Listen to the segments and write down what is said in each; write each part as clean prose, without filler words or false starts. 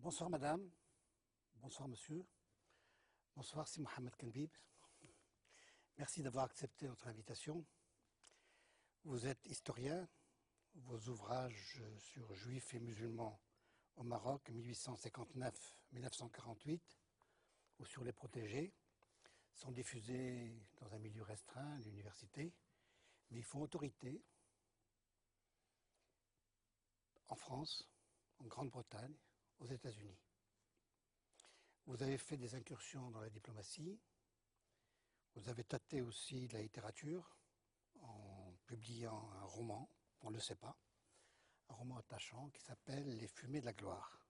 Bonsoir madame, bonsoir monsieur, bonsoir c'est Mohamed Kenbib. Merci d'avoir accepté notre invitation. Vous êtes historien, vos ouvrages sur juifs et musulmans au Maroc 1859-1948 ou sur les protégés sont diffusés dans un milieu restreint, l'université, mais ils font autorité en France, en Grande-Bretagne, aux États-Unis. Vous avez fait des incursions dans la diplomatie, vous avez tâté aussi de la littérature en publiant un roman, on ne le sait pas, un roman attachant qui s'appelle Les Fumées de la gloire,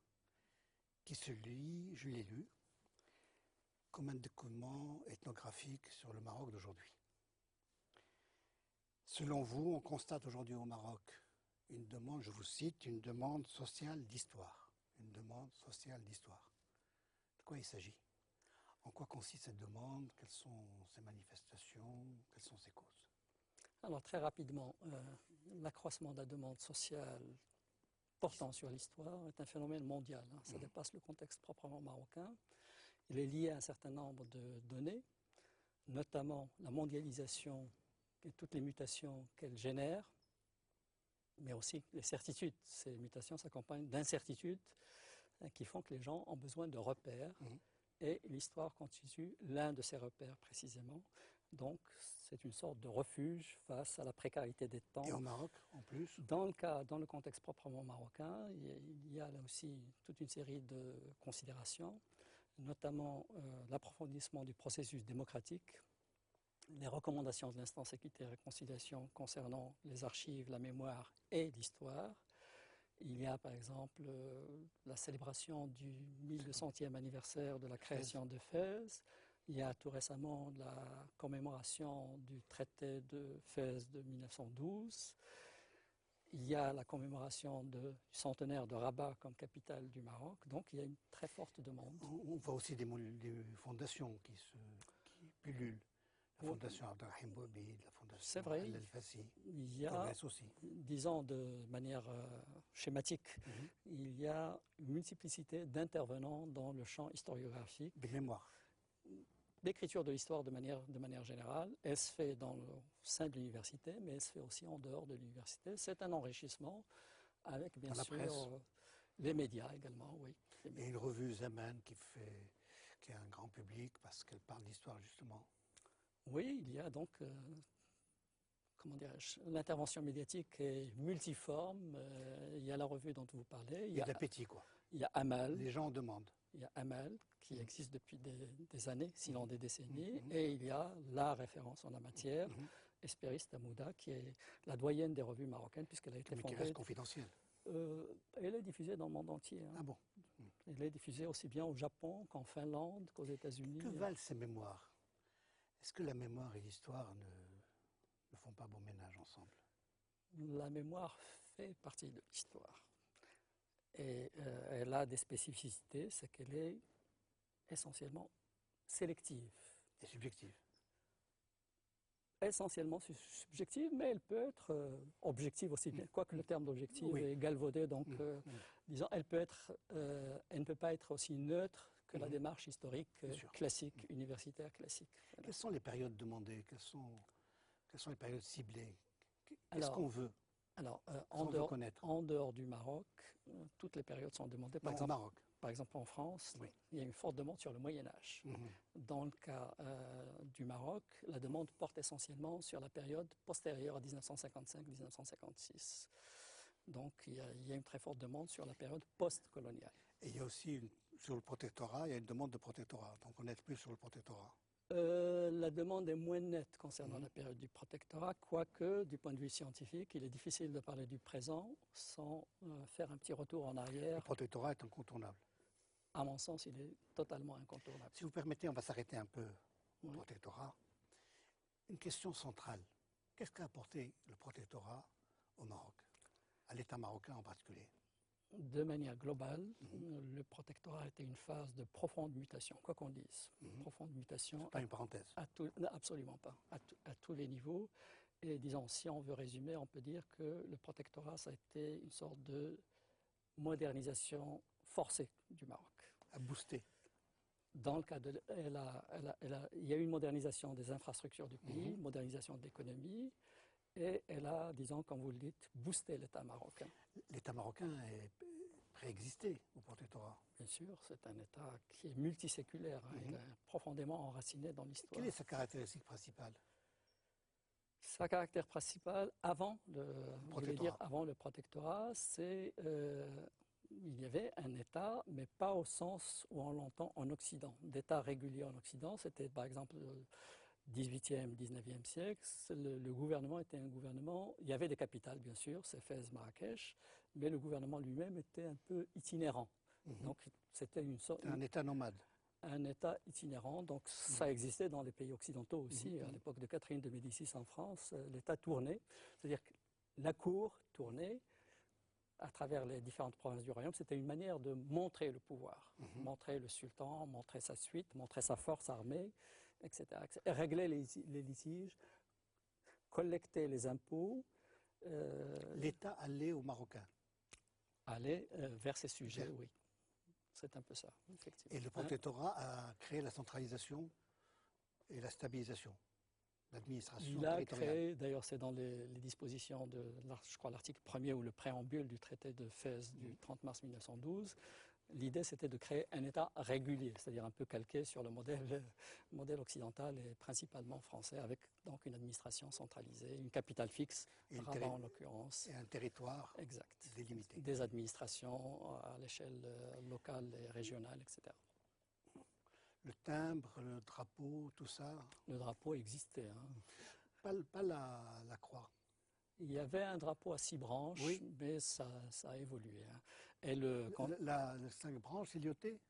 qui se lit, je l'ai lu, comme un document ethnographique sur le Maroc d'aujourd'hui. Selon vous, on constate aujourd'hui au Maroc une demande, je vous cite, une demande sociale d'histoire. Une demande sociale d'histoire. De quoi il s'agit? En quoi consiste cette demande? Quelles sont ses manifestations? Quelles sont ses causes? Alors très rapidement, l'accroissement de la demande sociale portant sur l'histoire est un phénomène mondial. Ça dépasse le contexte proprement marocain. Il est lié à un certain nombre de données, notamment la mondialisation et toutes les mutations qu'elle génère, mais aussi les certitudes. Ces mutations s'accompagnent d'incertitudes qui font que les gens ont besoin de repères. Et l'histoire constitue l'un de ces repères précisément. Donc c'est une sorte de refuge face à la précarité des temps. Et au Maroc en plus? Dans le contexte proprement marocain, il y a là aussi toute une série de considérations, notamment l'approfondissement du processus démocratique, les recommandations de l'instance équité et réconciliation concernant les archives, la mémoire et l'histoire. Il y a par exemple la célébration du 1200e anniversaire de la création de Fès. Il y a tout récemment la commémoration du traité de Fès de 1912. Il y a la commémoration du centenaire de Rabat comme capitale du Maroc. Donc il y a une très forte demande. On voit aussi des fondations qui pullulent. La fondation Abdelrahim Bouabi, la fondation Al-Fassi, il y a, progresse aussi. Disons de manière schématique, il y a une multiplicité d'intervenants dans le champ historiographique. Des mémoires. L'écriture de l'histoire de manière générale, elle se fait au sein de l'université, mais elle se fait aussi en dehors de l'université. C'est un enrichissement avec bien sûr les médias également, oui. Et une revue Zaman qui a un grand public parce qu'elle parle d'histoire justement. Oui, il y a donc, comment dirais-je, l'intervention médiatique est multiforme. Il y a la revue dont vous parlez. Il y a de l'appétit, quoi. Il y a Amal. Les gens en demandent. Il y a Amal, qui existe depuis des années, sinon des décennies. Et il y a la référence en la matière, Espéris Tamouda, qui est la doyenne des revues marocaines, puisqu'elle a été fondée. Mais qui reste confidentielle. Elle est diffusée dans le monde entier. Ah bon? Elle est diffusée aussi bien au Japon qu'en Finlande, qu'aux États-Unis. Que valent ces mémoires? Est-ce que la mémoire et l'histoire ne font pas bon ménage ensemble? La mémoire fait partie de l'histoire. Et elle a des spécificités, c'est qu'elle est essentiellement sélective. Et subjective? Essentiellement subjective, mais elle peut être objective aussi bien. Quoique le terme d'objective est galvaudé, donc disons, elle ne peut pas être aussi neutre que la démarche historique classique, universitaire classique. Voilà. Quelles sont les périodes demandées? Quelles sont les périodes ciblées? Qu'est-ce qu'on veut? Alors, en dehors du Maroc, toutes les périodes sont demandées. Par exemple, en France, il y a une forte demande sur le Moyen-Âge. Dans le cas du Maroc, la demande porte essentiellement sur la période postérieure à 1955-1956. Donc, il y a une très forte demande sur la période post-coloniale. Et il y a aussi, sur le protectorat, il y a une demande de protectorat. Donc, on est plus sur le protectorat. La demande est moins nette concernant la période du protectorat, quoique, du point de vue scientifique, il est difficile de parler du présent sans faire un petit retour en arrière. Le protectorat est incontournable. À mon sens, il est totalement incontournable. Si vous permettez, on va s'arrêter un peu au protectorat. Une question centrale. Qu'est-ce qu'a apporté le protectorat au Maroc, à l'État marocain en particulier? De manière globale, le protectorat a été une phase de profonde mutation, quoi qu'on dise. Profonde mutation. C'est pas une parenthèse. Absolument pas. À tous les niveaux. Et disons, si on veut résumer, on peut dire que le protectorat, ça a été une sorte de modernisation forcée du Maroc. À booster. Dans le cas de, il y a eu une modernisation des infrastructures du pays, une modernisation de l'économie, et elle a, disons, comme vous le dites, boosté l'État marocain. L'État marocain est préexisté au protectorat. Bien sûr, c'est un État qui est multiséculaire, il est profondément enraciné dans l'histoire. Quelle est sa caractéristique principale? Sa caractère principal, avant le protectorat, c'est il y avait un État, mais pas au sens où on l'entend en Occident. D'État régulier en Occident, c'était par exemple le 18e, 19e siècle, le gouvernement était un gouvernement, il y avait des capitales bien sûr, c'est Fès, Marrakech, mais le gouvernement lui-même était un peu itinérant. Donc c'était une sorte... Un État nomade. Un État itinérant, donc ça existait dans les pays occidentaux aussi. À l'époque de Catherine de Médicis en France, l'État tournait, c'est-à-dire que la cour tournait à travers les différentes provinces du royaume. C'était une manière de montrer le pouvoir, montrer le sultan, montrer sa suite, montrer sa force armée, etc. Et régler les litiges, collecter les impôts. L'État allait aux Marocains. Allait vers ces sujets, oui. C'est un peu ça, effectivement. Et le protectorat a créé la centralisation et la stabilisation, l'administration territoriale. Il a créé, d'ailleurs c'est dans les dispositions de, je crois, l'article 1er ou le préambule du traité de Fès du 30 mars 1912, l'idée c'était de créer un État régulier, c'est-à-dire un peu calqué sur le modèle occidental et principalement français, avec donc une administration centralisée, une capitale fixe, Rabat en l'occurrence. Et un territoire exact. délimité. Des administrations à l'échelle locale et régionale, etc. Le timbre, le drapeau, tout ça. Le drapeau existait. Pas la croix. Il y avait un drapeau à 6 branches, oui, mais ça a évolué. Et les 5 branches, c'est lyoté?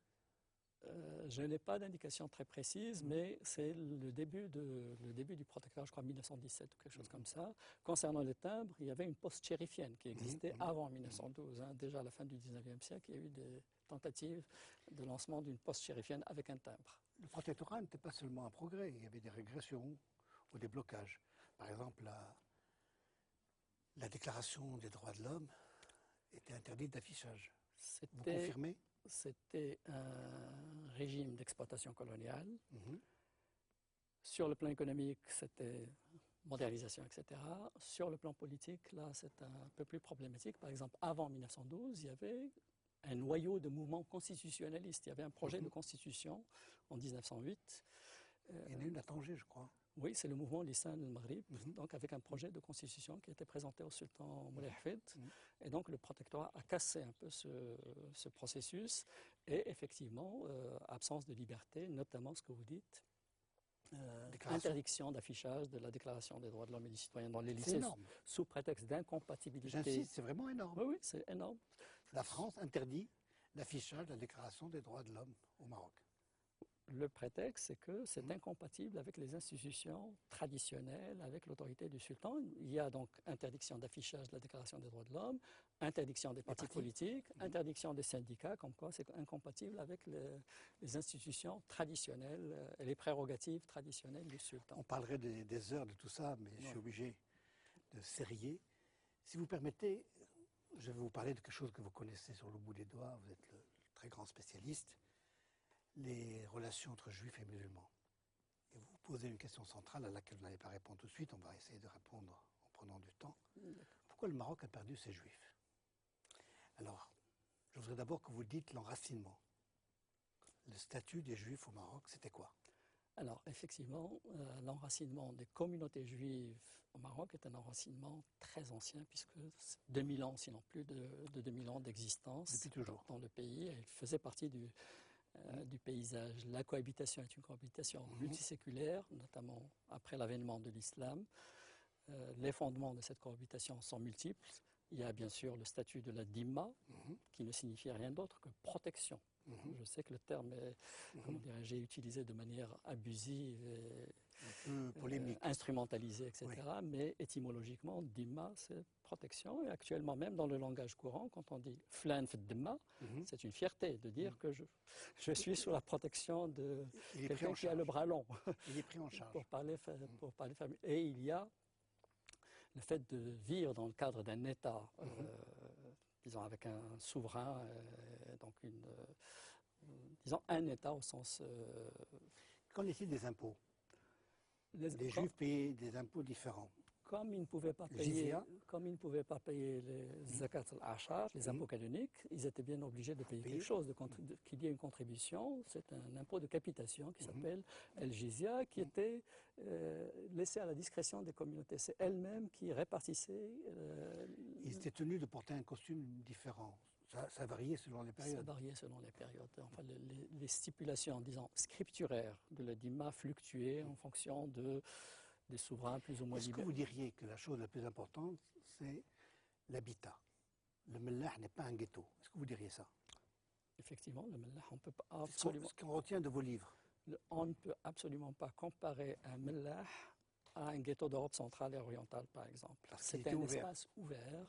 Je n'ai pas d'indication très précise, mais c'est le début du protectorat, je crois 1917 ou quelque chose comme ça. Concernant les timbres, il y avait une poste chérifienne qui existait avant 1912. Déjà à la fin du 19e siècle, il y a eu des tentatives de lancement d'une poste chérifienne avec un timbre. Le protectorat n'était pas seulement un progrès, il y avait des régressions ou des blocages. Par exemple, la déclaration des droits de l'homme était interdite d'affichage. Vous confirmez? C'était un régime d'exploitation coloniale. Sur le plan économique, c'était modernisation, etc. Sur le plan politique, là, c'est un peu plus problématique. Par exemple, avant 1912, il y avait un noyau de mouvements constitutionnalistes. Il y avait un projet de constitution en 1908. Il y en a une à Tanger, je crois. Oui, c'est le mouvement Lissan al-Maghrib, donc avec un projet de constitution qui a été présenté au sultan Moulay Hafid. Et donc le protectorat a cassé un peu ce processus. Et effectivement, absence de liberté, notamment ce que vous dites, interdiction d'affichage de la Déclaration des droits de l'homme et du citoyen dans les lycées sous prétexte d'incompatibilité. J'insiste, c'est vraiment énorme. Oui, oui, c'est énorme. La France interdit l'affichage de la Déclaration des droits de l'homme au Maroc. Le prétexte, c'est que c'est incompatible avec les institutions traditionnelles, avec l'autorité du sultan. Il y a donc interdiction d'affichage de la Déclaration des droits de l'homme, interdiction des partis politiques, interdiction des syndicats, comme quoi c'est incompatible avec les institutions traditionnelles et les prérogatives traditionnelles du sultan. On parlerait des heures de tout ça, mais je suis obligé de serrer. Si vous permettez, je vais vous parler de quelque chose que vous connaissez sur le bout des doigts, vous êtes le très grand spécialiste. Les relations entre juifs et musulmans. Et vous vous posez une question centrale à laquelle vous n'allez pas répondre tout de suite, on va essayer de répondre en prenant du temps. Pourquoi le Maroc a perdu ses juifs? Alors, je voudrais d'abord que vous dites l'enracinement. Le statut des juifs au Maroc, c'était quoi? Alors, effectivement, l'enracinement des communautés juives au Maroc est un enracinement très ancien, puisque 2000 ans, sinon plus de 2000 ans d'existence dans le pays. Elle faisait partie du paysage. La cohabitation est une cohabitation multiséculaire, notamment après l'avènement de l'islam. Les fondements de cette cohabitation sont multiples. Il y a bien sûr le statut de la dhimma, qui ne signifie rien d'autre que protection. Je sais que le terme est, comment dirais-je, utilisé de manière abusive et polémique, instrumentalisée, etc. Mais étymologiquement, dhimma, c'est protection. Et actuellement, même dans le langage courant, quand on dit flan f dhimma, c'est une fierté de dire que je suis sous la protection de quelqu'un qui a le bras long. Il est pris en charge. pour parler famille. Et il y a le fait de vivre dans le cadre d'un État disons, avec un souverain, donc disons un État au sens... Qu'en est-il des impôts? Les comme, Juifs payaient des impôts différents. comme ils ne pouvaient pas payer, comme ils ne pouvaient pas payer les zakat al-ashar, les impôts canoniques, ils étaient bien obligés de payer quelque chose, qu'il y ait une contribution. C'est un impôt de capitation qui s'appelle El Jizya, qui était laissé à la discrétion des communautés. C'est elles-mêmes qui répartissaient. Ils étaient tenus de porter un costume différent. Ça variait selon les périodes. Ça variait selon les périodes. Enfin, les stipulations, disons, scripturaires de la dîma fluctuaient en fonction des souverains plus ou moins Est-ce que libéraux. vous diriez que la chose la plus importante, c'est l'habitat? Le mellah n'est pas un ghetto. Est-ce que vous diriez ça? Effectivement, le mellah, on peut pas C'est absolument, ce qu'on retient de vos livres. on ne peut absolument pas comparer un mellah à un ghetto d'Europe centrale et orientale, par exemple. Parce qu'il C'était était un ouvert. espace ouvert.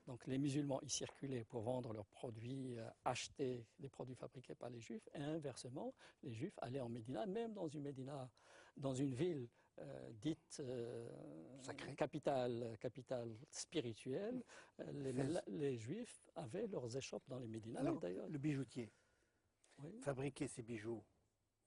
Donc les musulmans y circulaient pour vendre leurs produits, acheter les produits fabriqués par les juifs, et inversement, les juifs allaient en Médina, même dans une Médina, dans une ville dite Sacrée. capitale spirituelle, les juifs avaient leurs échoppes dans les Médinas. Alors, D'ailleurs, le bijoutier oui, fabriquait ses bijoux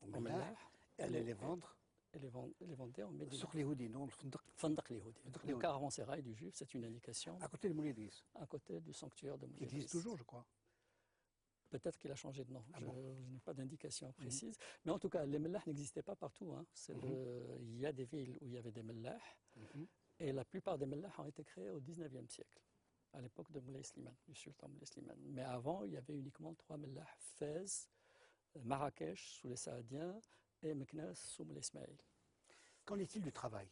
au au mellah, mellah, allait les vendre et les vendait en Médina. sur les houdis, non, le fendaq, Fandaq Lihoudi. Fandaq Le Lihoudi. caravansérail du juif, c'est une indication à côté de Moulay Idriss, à côté du sanctuaire de qui Moulay existe Idriss. toujours, je crois. Peut-être qu'il a changé de nom. Ah Je, bon. je n'ai pas d'indication précise. Mais en tout cas, les mellahs n'existaient pas partout. Hein. Il y a des villes où il y avait des mellahs. Et la plupart des mellahs ont été créés au 19e siècle, à l'époque de Moulay Slimane, du sultan Moulay Slimane. Mais avant, il y avait uniquement 3 mellahs: Fès, Marrakech sous les Saadiens et Meknès sous Moulay Ismaïl. Qu'en est-il du travail?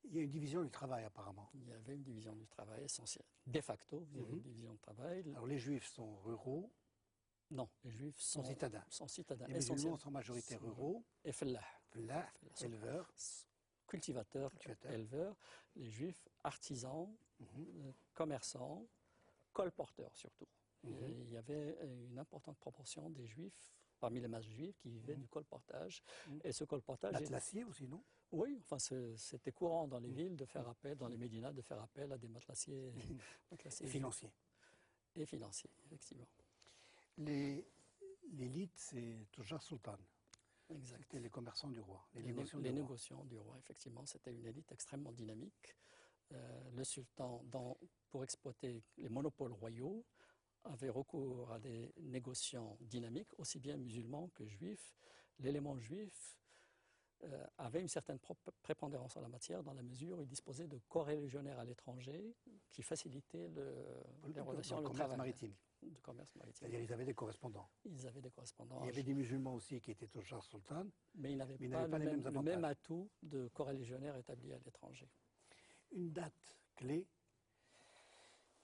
Il y a une division du travail apparemment. Il y avait une division du travail essentielle. De facto, vous avez une division de travail. Alors les juifs sont ruraux, Non, les juifs sont citadins. sont citadins. Les musulmans essentiels. sont en majorité ruraux, Et fellah, là, sont éleveurs, cultivateurs, Cultivateurs. éleveurs. Les juifs artisans, commerçants, colporteurs surtout. Il y avait une importante proportion des juifs, parmi les masses juives, qui vivaient du colportage. Et ce colportage... l'atlassier aussi, non? Oui, enfin, c'était courant dans les villes de faire appel, dans les médinas, de faire appel à des matelassiers, Et financiers. et financiers, effectivement. L'élite, c'est toujours Sultan. Exact. C'était les commerçants du roi, les Les négociants du roi. négociants du roi, effectivement, c'était une élite extrêmement dynamique. Le sultan, pour exploiter les monopoles royaux, avait recours à des négociants dynamiques, aussi bien musulmans que juifs. L'élément juif avait une certaine prépondérance en la matière, dans la mesure où il disposait de corps-légionnaires à l'étranger qui facilitaient les relations, le commerce travail. maritime. Du commerce maritime. C'est-à-dire ils avaient des correspondants. Ils avaient des correspondants. Il y avait des musulmans aussi qui étaient au Shah Sultan. Mais ils n'avaient mais ils pas, n'avaient pas les mêmes le même avantages. atout de corps légionnaires établis à l'étranger. Une date clé,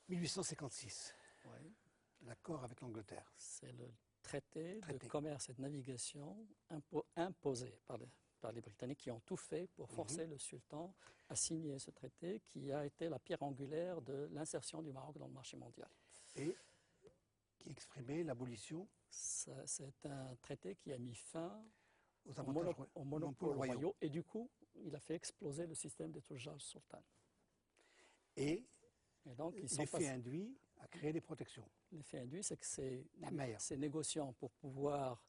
1856, Oui. l'accord avec l'Angleterre. C'est le traité de commerce et de navigation imposé par les Britanniques, qui ont tout fait pour forcer le sultan à signer ce traité, qui a été la pierre angulaire de l'insertion du Maroc dans le marché mondial. Et qui exprimait l'abolition C'est un traité qui a mis fin aux avantages aux monopoles royaux, et du coup, il a fait exploser le système des Tujjar sultan. Et donc, l'effet induit a créé des protections. L'effet induit, c'est que ces négociants, pour pouvoir,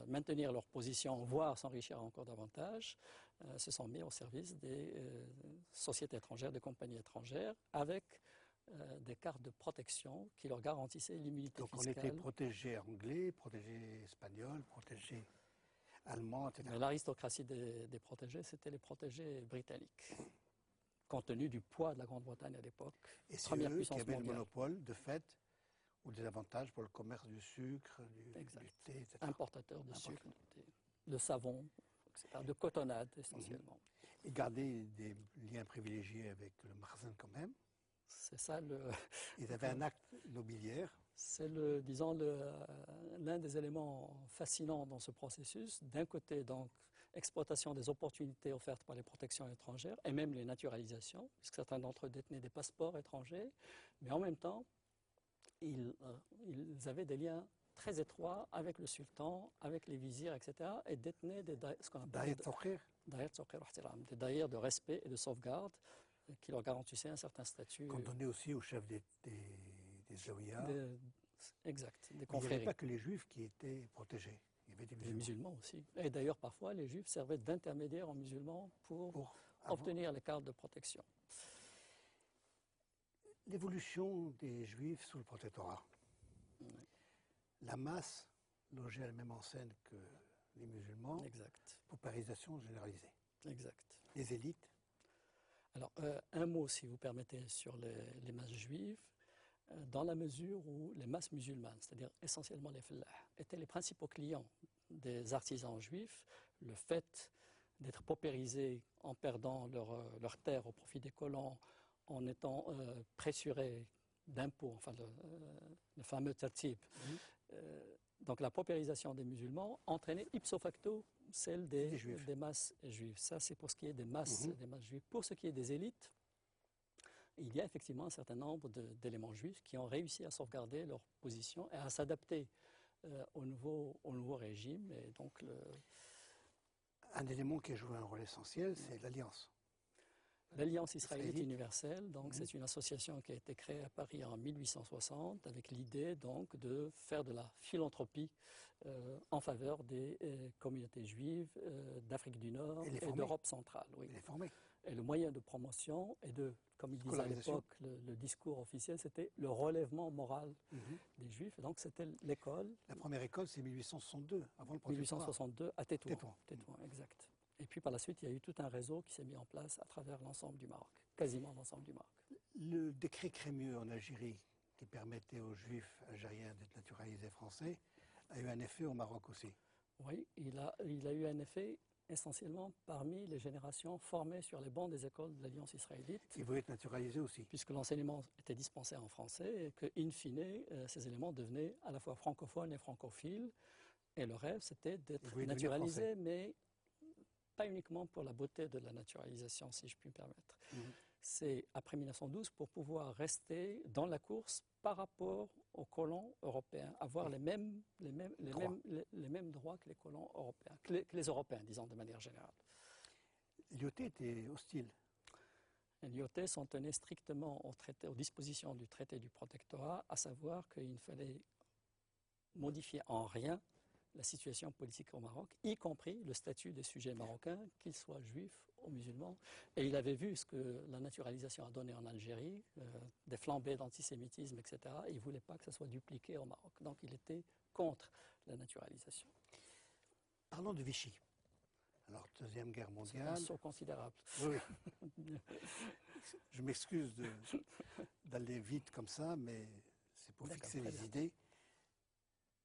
maintenir leur position, voire s'enrichir encore davantage, se sont mis au service des sociétés étrangères, des compagnies étrangères, avec des cartes de protection qui leur garantissaient l'immunité fiscale. Donc on était protégé anglais, protégé espagnol, protégé allemand, etc. Mais l'aristocratie des protégés, c'était les protégés britanniques, compte tenu du poids de la Grande-Bretagne à l'époque. Et c'est première eux qui puissance avaient mondiale. le monopole de fait ou des avantages pour le commerce du sucre, du thé, etc. Importateurs de sucre, de thé, de savon, etc., de cotonnade essentiellement. Et garder des liens privilégiés avec le Makhzen quand même. C'est ça Ils avaient un acte nobiliaire. C'est l'un des éléments fascinants dans ce processus. D'un côté, donc, exploitation des opportunités offertes par les protections étrangères et même les naturalisations, puisque certains d'entre eux détenaient des passeports étrangers, mais en même temps, ils avaient des liens très étroits avec le sultan, avec les vizirs, etc., et détenaient ce qu'on appelle des daïrs de respect et de sauvegarde qui leur garantissaient un certain statut. Qu'on donnait aussi aux chefs zaouïas. Exact, des Il n'y confréries. avait pas que les juifs qui étaient protégés. Il y avait des Les musulmans. musulmans aussi. Et d'ailleurs, parfois, les juifs servaient d'intermédiaires aux musulmans pour obtenir les cartes de protection. L'évolution des juifs sous le protectorat. Oui. La masse logeait à la même enseigne que les musulmans. Exact. Paupérisation généralisée. Exact. Les élites. Alors, un mot, si vous permettez, sur les masses juives, dans la mesure où les masses musulmanes, c'est-à-dire essentiellement les fellahs, étaient les principaux clients des artisans juifs, le fait d'être paupérisés en perdant leur terre au profit des colons, en étant pressurés d'impôts, enfin le fameux tertib. Donc la paupérisation des musulmans entraînait ipso facto celle des masses juives. Ça, c'est pour ce qui est des masses juives. Pour ce qui est des élites, il y a effectivement un certain nombre d'éléments juifs qui ont réussi à sauvegarder leur position et à s'adapter au nouveau régime. Et donc un élément qui a joué un rôle essentiel, c'est l'Alliance. L'Alliance israélite universelle, donc c'est une association qui a été créée à Paris en 1860 avec l'idée donc de faire de la philanthropie en faveur des communautés juives d'Afrique du Nord et d'Europe centrale. Oui. Et le moyen de promotion et de, comme il disait à l'époque, le discours officiel, c'était le relèvement moral des Juifs. Donc c'était l'école. La première école, c'est 1862, avant le protectorat. 1862 à Tétouan. Tétouan, exact. Et puis par la suite, il y a eu tout un réseau qui s'est mis en place à travers l'ensemble du Maroc, quasiment l'ensemble du Maroc. Le décret Crémieux en Algérie, qui permettait aux Juifs algériens d'être naturalisés français, a eu un effet au Maroc aussi. Oui, il a eu un effet essentiellement parmi les générations formées sur les bancs des écoles de l'Alliance israélite. Ils voulaient être naturalisés aussi. Puisque l'enseignement était dispensé en français et que, in fine, ces éléments devenaient à la fois francophones et francophiles. Et le rêve, c'était d'être naturalisés, mais pas uniquement pour la beauté de la naturalisation, si je puis me permettre. C'est après 1912 pour pouvoir rester dans la course par rapport aux colons européens, avoir les mêmes droits que les colons européens, que les Européens, disons de manière générale. L'IOT était hostile. L'IOT s'en tenait strictement aux dispositions du traité du protectorat, à savoir qu'il ne fallait modifier en rien la situation politique au Maroc, y compris le statut des sujets marocains, qu'ils soient juifs ou musulmans. Et il avait vu ce que la naturalisation a donné en Algérie, des flambées d'antisémitisme, etc. Et il ne voulait pas que ça soit dupliqué au Maroc. Donc il était contre la naturalisation. Parlons de Vichy. Alors, Deuxième Guerre mondiale. C'est un saut considérable. Oui. Je m'excuse d'aller vite comme ça, mais c'est pour fixer les idées.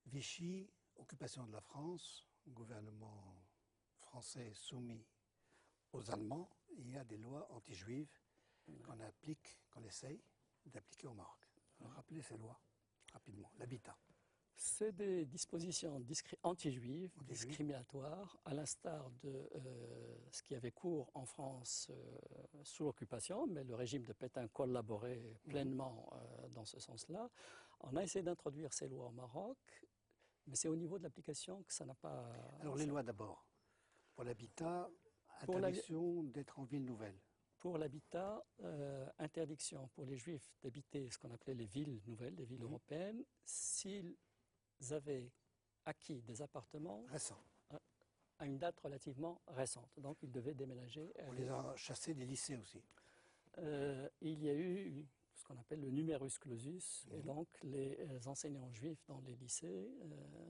Vichy, occupation de la France, gouvernement français soumis aux Allemands, il y a des lois anti-juives qu'on applique, qu'on essaye d'appliquer au Maroc. Alors rappelez ces lois rapidement. L'habitat. C'est des dispositions anti-juives, discriminatoires, à l'instar de ce qui avait cours en France sous l'occupation, mais le régime de Pétain collaborait pleinement dans ce sens-là. On a essayé d'introduire ces lois au Maroc, mais c'est au niveau de l'application que ça n'a pas... Alors les lois d'abord. Pour l'habitat, interdiction d'être en ville nouvelle. Pour l'habitat, interdiction pour les Juifs d'habiter ce qu'on appelait les villes nouvelles, les villes européennes, s'ils avaient acquis des appartements récents à une date relativement récente. Donc ils devaient déménager. On les a chassés des lycées aussi. Il y a eu ce qu'on appelle le numerus clausus, et donc les enseignants juifs dans les lycées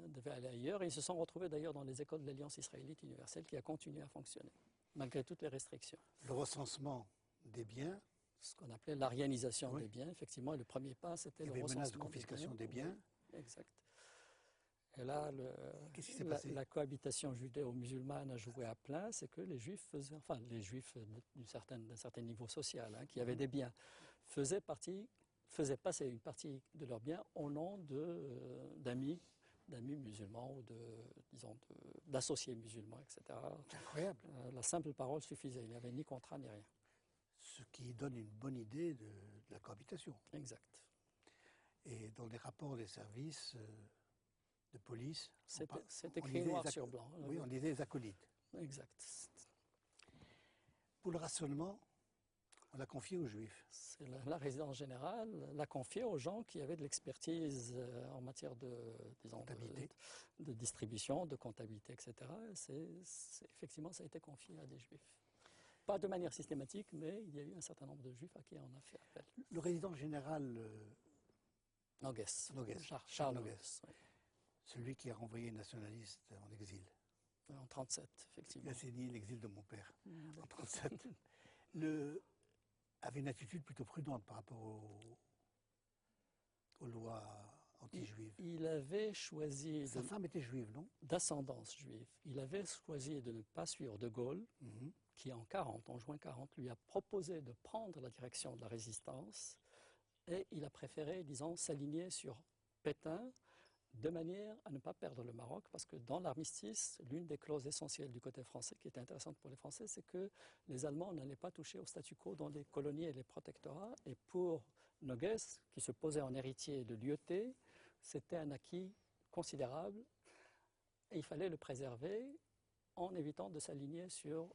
devaient aller ailleurs. Et ils se sont retrouvés d'ailleurs dans les écoles de l'Alliance israélite universelle qui a continué à fonctionner, malgré toutes les restrictions. Le recensement des biens. Ce qu'on appelait l'arianisation des biens, effectivement, et le premier pas, c'était le recensement. Il y avait menace de confiscation des biens. Oui, exact. Et là, la cohabitation judéo-musulmane a joué à plein, c'est que les Juifs faisaient, enfin les Juifs d'un certain niveau social, qui avaient des biens, faisaient passer une partie de leurs biens au nom d'amis musulmans ou d'associés musulmans, etc. C'est incroyable. La simple parole suffisait, il n'y avait ni contrat ni rien. Ce qui donne une bonne idée de la cohabitation. Exact. Et dans les rapports des services de police, c'est écrit noir sur blanc. Oui, on disait les acolytes. Exact. Pour le rationnement, On l'a confié aux Juifs. La résidence générale l'a confié aux gens qui avaient de l'expertise en matière disons, de distribution, de comptabilité, etc. Effectivement, ça a été confié à des Juifs. Pas de manière systématique, mais il y a eu un certain nombre de Juifs à qui on a fait appel. Le résident général Nogues. Charles Nogues, oui. celui qui a renvoyé les nationalistes en exil. En 1937, effectivement. Il a signé l'exil de mon père en 1937. Avait une attitude plutôt prudente par rapport aux lois anti-juives. Il avait choisi... Sa femme était juive, non? D'ascendance juive. Il avait choisi de ne pas suivre De Gaulle, qui en juin 40, lui a proposé de prendre la direction de la résistance, et il a préféré, disons, s'aligner sur Pétain, de manière à ne pas perdre le Maroc, parce que dans l'armistice, l'une des clauses essentielles du côté français, qui était intéressante pour les Français, c'est que les Allemands n'allaient pas toucher au statu quo dans les colonies et les protectorats. Et pour Nogues, qui se posait en héritier de Lyautey, c'était un acquis considérable, et il fallait le préserver en évitant de s'aligner sur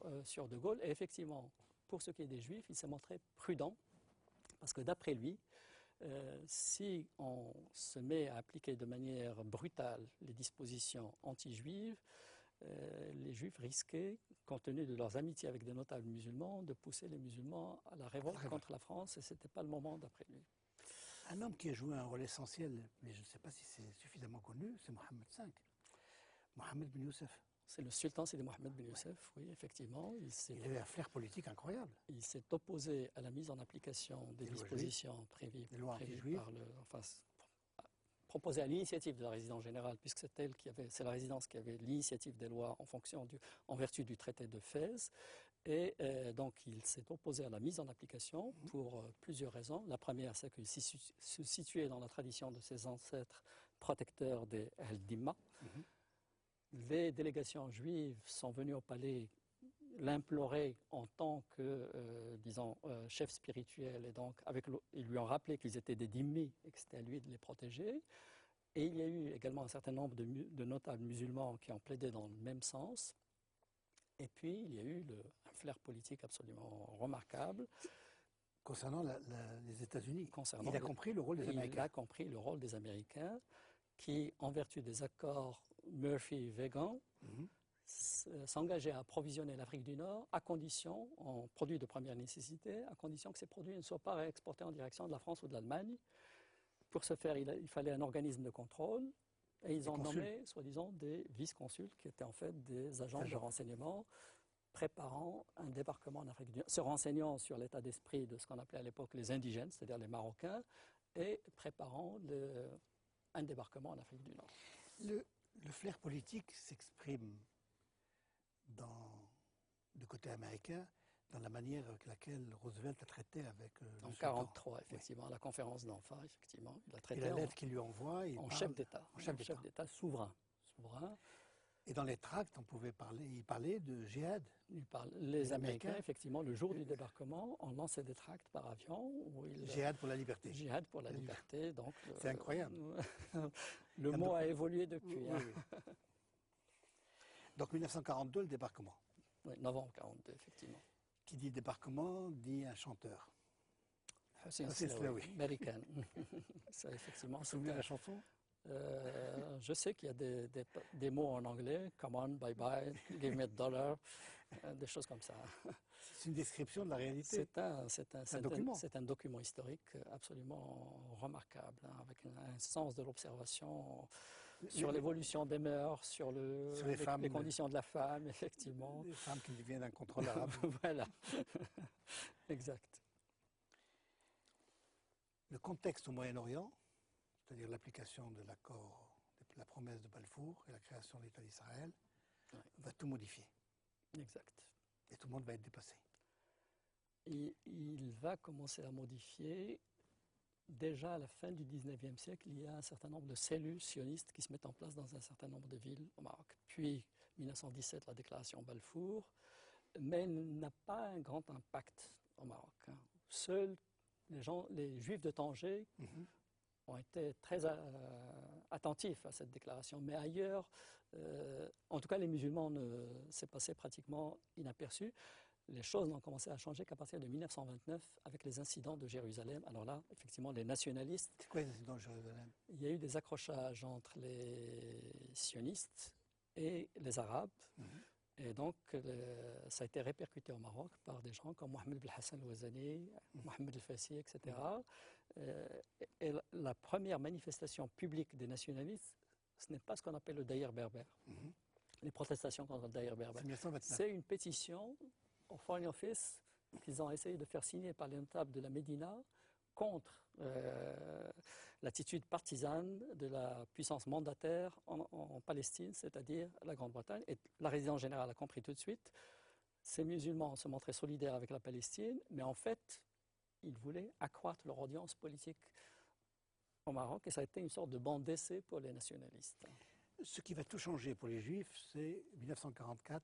De Gaulle. Et effectivement, pour ce qui est des Juifs, il s'est montré prudent, parce que d'après lui, si on se met à appliquer de manière brutale les dispositions anti-juives, les Juifs risquaient, compte tenu de leurs amitiés avec des notables musulmans, de pousser les musulmans à la révolte contre la France, et ce n'était pas le moment d'après lui. Un homme qui a joué un rôle essentiel, mais je ne sais pas si c'est suffisamment connu, c'est Mohammed V, Mohammed bin Youssef. C'est le sultan Sidi Mohammed bin Youssef, oui, effectivement. Il avait un flair politique incroyable. Il s'est opposé à la mise en application des dispositions prévues par proposé à l'initiative de la résidence générale, puisque c'est la résidence qui avait l'initiative des lois en vertu du traité de Fès. Et donc, il s'est opposé à la mise en application pour plusieurs raisons. La première, c'est qu'il se situait dans la tradition de ses ancêtres protecteurs des El-Dimma. Les délégations juives sont venues au palais l'implorer en tant que, chef spirituel, et donc ils lui ont rappelé qu'ils étaient des dhimmis et que c'était à lui de les protéger. Et il y a eu également un certain nombre de notables musulmans qui ont plaidé dans le même sens. Et puis, il y a eu un flair politique absolument remarquable. Concernant les États-Unis, il a compris le rôle des Américains. Il a compris le rôle des Américains qui, en vertu des accords Murphy-Weygand, s'engageaient à approvisionner l'Afrique du Nord à condition, en produits de première nécessité, à condition que ces produits ne soient pas réexportés en direction de la France ou de l'Allemagne. Pour ce faire, il fallait un organisme de contrôle. Et ils ont nommé, soi-disant, des vice-consuls qui étaient en fait des agents de renseignement préparant un débarquement en Afrique du Nord, se renseignant sur l'état d'esprit de ce qu'on appelait à l'époque les indigènes, c'est-à-dire les Marocains, et préparant un débarquement en Afrique du Nord. Le flair politique s'exprime du côté américain dans la manière avec laquelle Roosevelt a traité avec le en 1943, effectivement, à la conférence d'Anfa, effectivement. Il a traité la lettre qu'il lui envoie, en chef d'État. Chef d'État souverain. Et dans les tracts, il parlait de djihad. Les Américains, effectivement, le jour du débarquement, ont lancé des tracts par avion. Djihad pour la liberté. Djihad pour la liberté. C'est incroyable. Le mot a évolué depuis. Oui. Donc 1942, le débarquement. Oui, novembre 1942, effectivement. Qui dit débarquement, dit un chanteur. C'est américain. Effectivement. Vous vous souvenez de la chanson? Je sais qu'il y a des mots en anglais, come on, bye bye, give me $, des choses comme ça. C'est une description de la réalité. C'est un document historique absolument remarquable, avec un sens de l'observation sur l'évolution des mœurs, sur les conditions de la femme, effectivement. Les femmes qui deviennent incontrôlables. Voilà, exact. Le contexte au Moyen-Orient, c'est-à-dire l'application de l'accord, de la promesse de Balfour et la création de l'État d'Israël, va tout modifier. Exact. Et tout le monde va être dépassé. Et il va commencer à modifier. Déjà à la fin du 19e siècle, il y a un certain nombre de cellules sionistes qui se mettent en place dans un certain nombre de villes au Maroc. Puis, 1917, la déclaration Balfour, mais elle n'a pas un grand impact au Maroc. Seuls les Juifs de Tanger ont été très attentifs à cette déclaration. Mais ailleurs, en tout cas, les musulmans, c'est passé pratiquement inaperçu. Les choses n'ont commencé à changer qu'à partir de 1929 avec les incidents de Jérusalem. Alors là, effectivement, les nationalistes. C'est quoi les incidents de Jérusalem? Il y a eu des accrochages entre les sionistes et les Arabes. Et donc, ça a été répercuté au Maroc par des gens comme Mohamed Belhassan al-Wazani, Mohamed El-Fassi, etc. Et la première manifestation publique des nationalistes, ce n'est pas ce qu'on appelle le Daïr berbère. Les protestations contre le Daïr berbère. C'est une pétition au Foreign Office qu'ils ont essayé de faire signer par les notables de la Médina contre l'attitude partisane de la puissance mandataire en Palestine, c'est-à-dire la Grande-Bretagne. Et la résidence générale a compris tout de suite. Ces musulmans se montraient solidaires avec la Palestine, mais en fait, ils voulaient accroître leur audience politique au Maroc, et ça a été une sorte de banc d'essai pour les nationalistes. Ce qui va tout changer pour les Juifs, c'est 1944,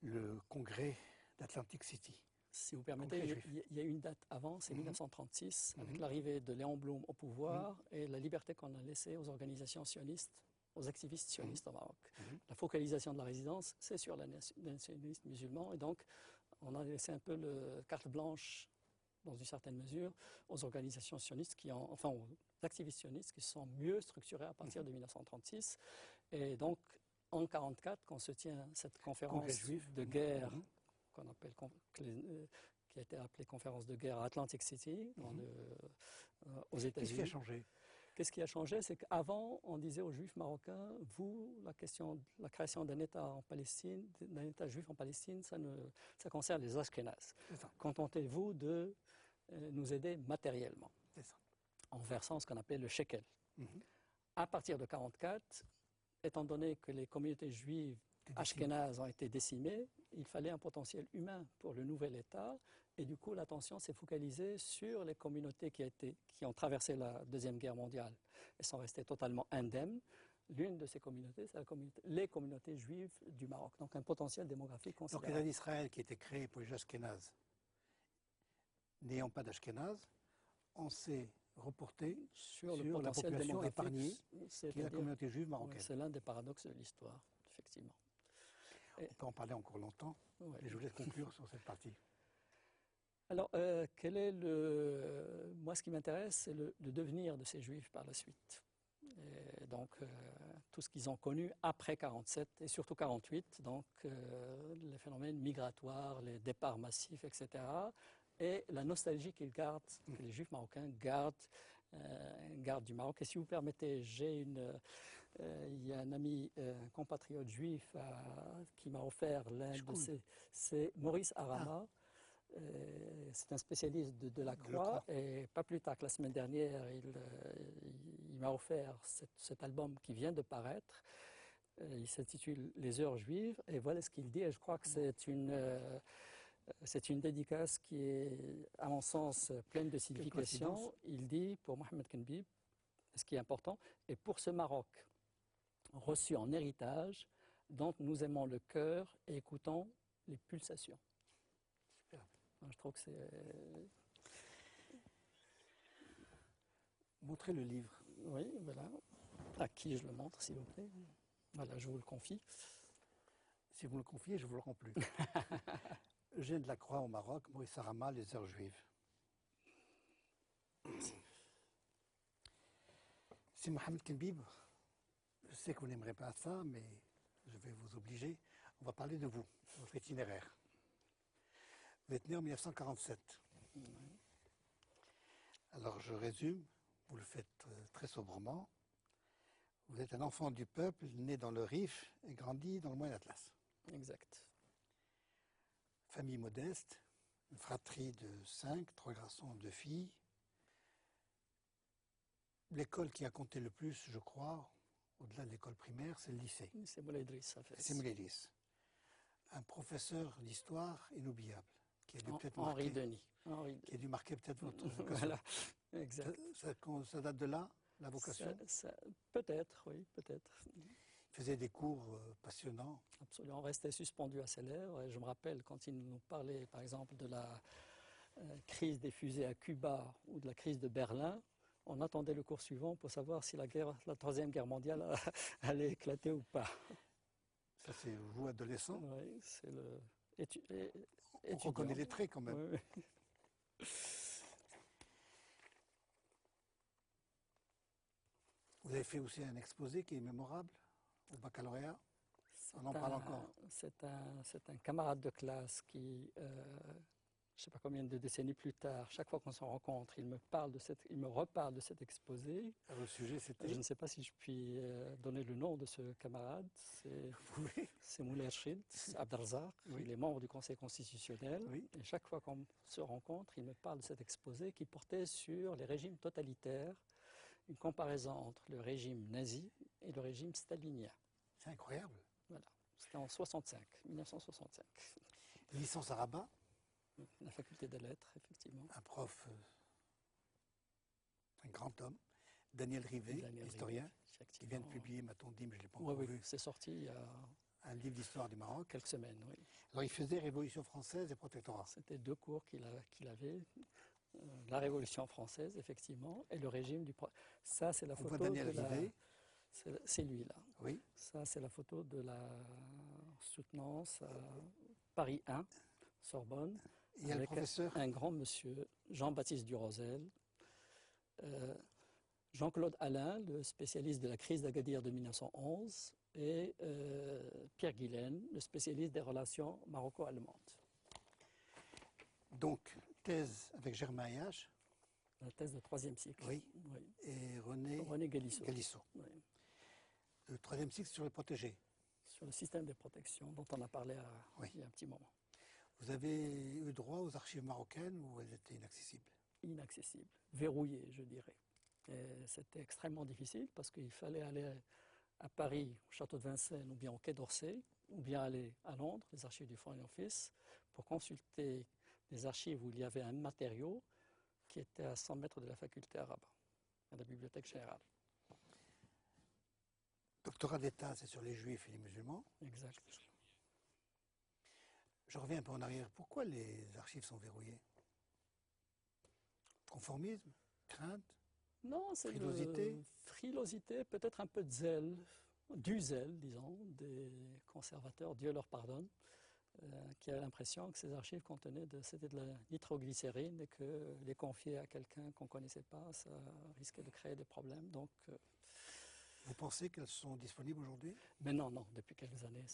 le congrès d'Atlantic City. Si vous permettez, il y a une date avant, c'est 1936, avec l'arrivée de Léon Blum au pouvoir et la liberté qu'on a laissée aux organisations sionistes, aux activistes sionistes au Maroc. La focalisation de la résidence, c'est sur les nationalistes musulmans, et donc on a laissé un peu le carte blanche, dans une certaine mesure, aux organisations sionistes, enfin aux activistes sionistes qui se sont mieux structurés à partir de 1936. Et donc, en 1944, quand se tient cette conférence de guerre, qu'on appelle, qui a été appelée conférence de guerre à Atlantic City, aux États-Unis. Qu'est-ce qui a changé? Qu'est-ce qui a changé? C'est qu'avant, on disait aux Juifs marocains, vous, la création d'un État en Palestine, d'un État juif en Palestine, ça concerne les Ashkénazes. Contentez-vous de nous aider matériellement, en versant ce qu'on appelle le shekel. À partir de 1944, étant donné que les communautés juives ashkénazes ont été décimées, il fallait un potentiel humain pour le nouvel État, et du coup l'attention s'est focalisée sur les communautés qui ont traversé la Deuxième Guerre mondiale et sont restées totalement indemnes. L'une de ces communautés, c'est les communautés juives du Maroc, donc un potentiel démographique considérable. Donc l'État d'Israël qui était créé pour les Ashkénazes, n'ayant pas d'Ashkénazes, on s'est reporté sur la population épargnée, qui est la communauté juive marocaine. C'est l'un des paradoxes de l'histoire, effectivement. On peut en parler encore longtemps, mais je vous laisse conclure sur cette partie. Alors, moi, ce qui m'intéresse, c'est le devenir de ces Juifs par la suite. Et donc, tout ce qu'ils ont connu après 1947 et surtout 1948, donc les phénomènes migratoires, les départs massifs, etc. Et la nostalgie qu'ils gardent, que les Juifs marocains gardent du Maroc. Et si vous permettez, il y a un ami, un compatriote juif qui m'a offert l'un de ces... C'est Maurice Arama. C'est un spécialiste de la croix, et pas plus tard que la semaine dernière, il m'a offert cet album qui vient de paraître. Il s'intitule Les Heures juives, et voilà ce qu'il dit, et je crois que c'est une dédicace qui est, à mon sens, pleine de signification. Il dit, pour Mohamed Kenbib, ce qui est important, et pour ce Maroc reçu en héritage, dont nous aimons le cœur et écoutons les pulsations. Je trouve que c'est... Montrez le livre. Oui, voilà. À qui je le montre, s'il vous plaît? Voilà, je vous le confie. Si vous me le confiez, je ne vous le rends plus. Eugène Delacroix au Maroc, Maurice Arama, Les Heures juives. C'est Mohamed Kenbib. Je sais que vous n'aimerez pas ça, mais je vais vous obliger. On va parler de vous, de votre itinéraire. Vous êtes né en 1947. Alors je résume, vous le faites très sobrement. Vous êtes un enfant du peuple, né dans le Rif et grandi dans le Moyen Atlas. Exact. Famille modeste, une fratrie de 5, 3 garçons, 2 filles. L'école qui a compté le plus, je crois, au-delà de l'école primaire, c'est le lycée. C'est Moulay Idriss, ça fait. C'est Moulay Idriss. Un professeur d'histoire inoubliable. Qui a dû peut-être Henri Denis. Qui a dû marquer peut-être votre vocation. Voilà, exact. Ça date de là, la vocation? Peut-être, oui, peut-être. Il faisait des cours passionnants. Absolument, on restait suspendu à ses lèvres. Et je me rappelle quand il nous parlait, par exemple, de la crise des fusées à Cuba ou de la crise de Berlin, on attendait le cours suivant pour savoir si la Troisième Guerre mondiale allait éclater ou pas. Ça, c'est vous, adolescent? Oui, c'est le... On reconnaît les traits quand même. Oui, oui. Vous avez fait aussi un exposé qui est mémorable au baccalauréat. On en parle encore. C'est un camarade de classe qui, je ne sais pas combien de décennies plus tard, chaque fois qu'on se rencontre, il me reparle de cet exposé. Alors, le sujet, c'était. Je ne sais pas si je puis donner le nom de ce camarade. C'est Moulay Rachid Abdelrazak. Oui. Il est membre du Conseil constitutionnel. Oui. Et chaque fois qu'on se rencontre, il me parle de cet exposé qui portait sur les régimes totalitaires, une comparaison entre le régime nazi et le régime stalinien. C'est incroyable. Voilà. C'était en 1965. Licence à Rabat. La faculté des lettres, effectivement. Un prof, un grand homme, Daniel Rivet, historien, qui vient de publier, m'a-t-on dit, mais je ne l'ai pas encore vu. Oui, c'est sorti il y a un livre d'histoire du Maroc. Quelques semaines, oui. Alors il faisait Révolution française et protectorat. C'était 2 cours qu'il avait. La Révolution française, effectivement, et le régime du... Ça, c'est la photo Daniel Rivet. C'est lui, là. Oui. Ça, c'est la photo de la soutenance à Paris 1, Sorbonne. Il y a le professeur. Un grand monsieur, Jean-Baptiste Durosel, Jean-Claude Alain, le spécialiste de la crise d'Agadir de 1911, et Pierre Guilaine, le spécialiste des relations maroco-allemandes. Donc, thèse avec Germain Ayache. La thèse de 3e cycle. Oui. Et René Galisseau. Oui. Le 3e cycle sur les protégés. Sur le système de protection dont on a parlé il y a un petit moment. Vous avez eu droit aux archives marocaines ou elles étaient inaccessibles? Inaccessibles, verrouillées, je dirais. C'était extrêmement difficile parce qu'il fallait aller à Paris, au château de Vincennes, ou bien au Quai d'Orsay, ou bien aller à Londres, les archives du Foreign Office, pour consulter des archives où il y avait un matériau qui était à 100 mètres de la faculté à Rabat, à la Bibliothèque générale. Doctorat d'État, c'est sur les Juifs et les musulmans. Exact. Je reviens un peu en arrière. Pourquoi les archives sont verrouillées? Conformisme? Crainte? Non, c'est frilosité? Frilosité, peut-être un peu de zèle, du zèle, disons, des conservateurs, Dieu leur pardonne, qui avaient l'impression que ces archives contenaient c'était de la nitroglycérine et que les confier à quelqu'un qu'on ne connaissait pas, ça risquait de créer des problèmes. Donc, vous pensez qu'elles sont disponibles aujourd'hui? Mais non, depuis quelques années,